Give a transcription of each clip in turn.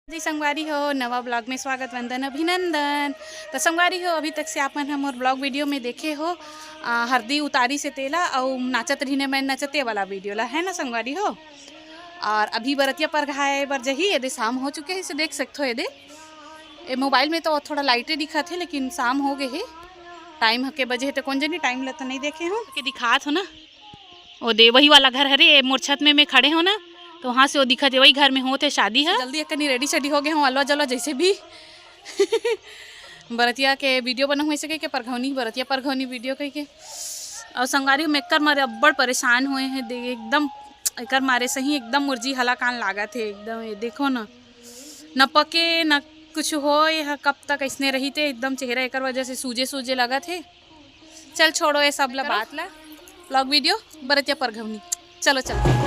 जी संगवारी हो नवा ब्लॉग में स्वागत वंदन अभिनंदन। तो संगवारी हो अभी तक से आप मन मोर ब्लॉग वीडियो में देखे हो हरदी उतारी से तेला और नाचत रही मैं नचते वाला वीडियो ला है ना संगवारी हो। और अभी बरतिया पर घाए बर जही यदि शाम हो चुके हैं इसे देख सकते हो यदि मोबाइल में तो थोड़ा लाइटें दिखा थे लेकिन शाम हो गए है। टाइम के बजे तो कौन जनी टाइम ला तो नहीं देखे हो कि दिखात हो ना वो दे वही वाला घर हरे मोर छत में खड़े हो ना तो वहाँ से वो दिखा दे वही घर में होते शादी है। जल्दी एक रेडी शेडी हो गए हूँ अलवा जलवा जैसे भी बरतिया के वीडियो बना हुए सके के परघौनी बरतिया परघौनी वीडियो कह के और संगारी में एकर मारे अब्बड़ परेशान हुए हैं एकदम एकर मारे सही एकदम मुर्जी हला कान लागा थे एकदम ये देखो ना न पके न कुछ हो यह कब तक ऐसने रही थे एकदम चेहरा एकर वजह से सूजे सूजे लगा थे। चल छोड़ो ये सब ला बात ला ब्लॉग वीडियो बरतिया परघौनी चलो चलो।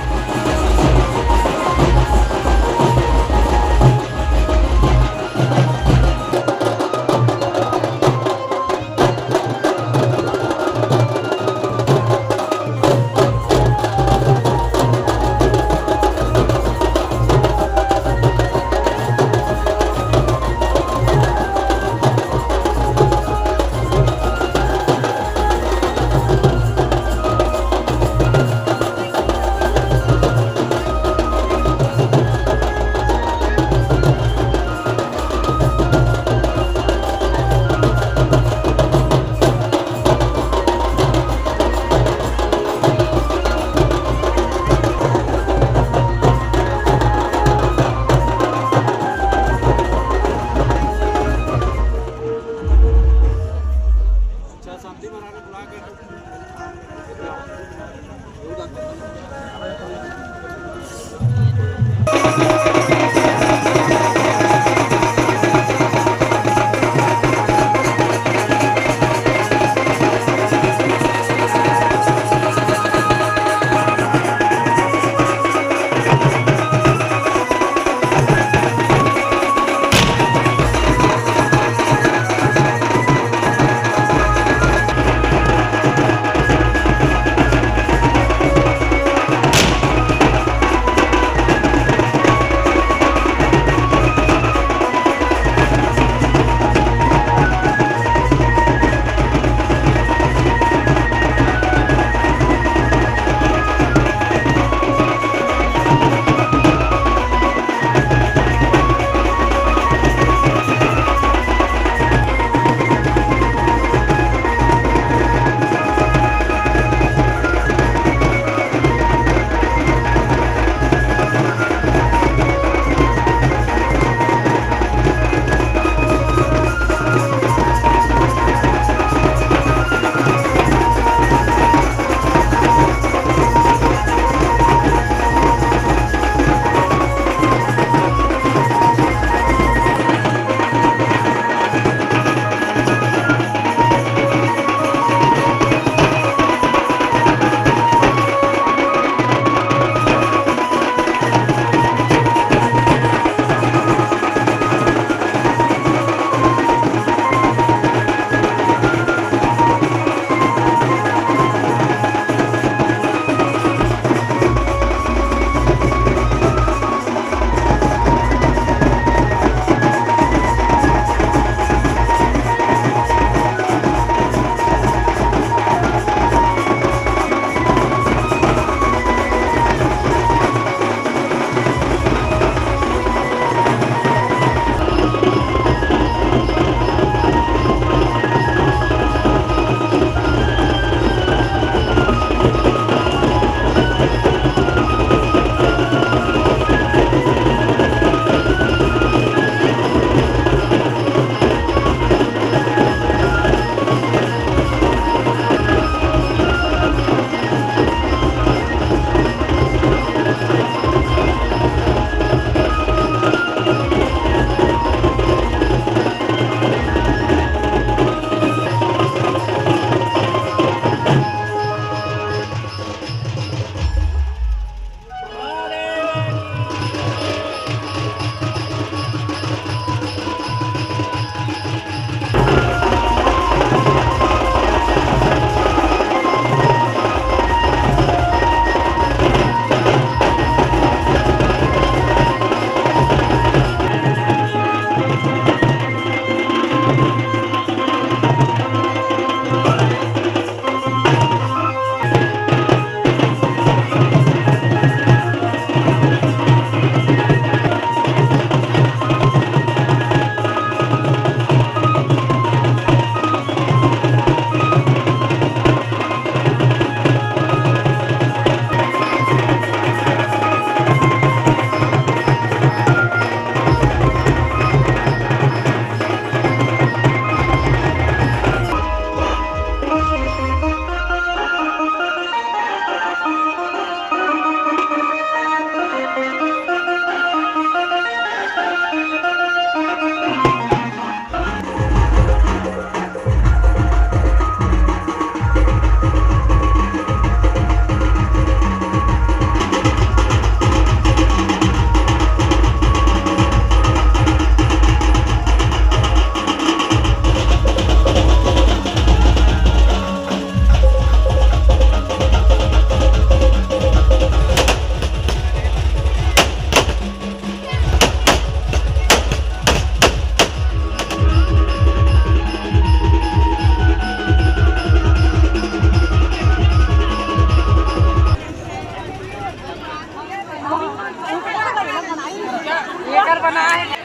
ना है।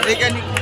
ठीक है।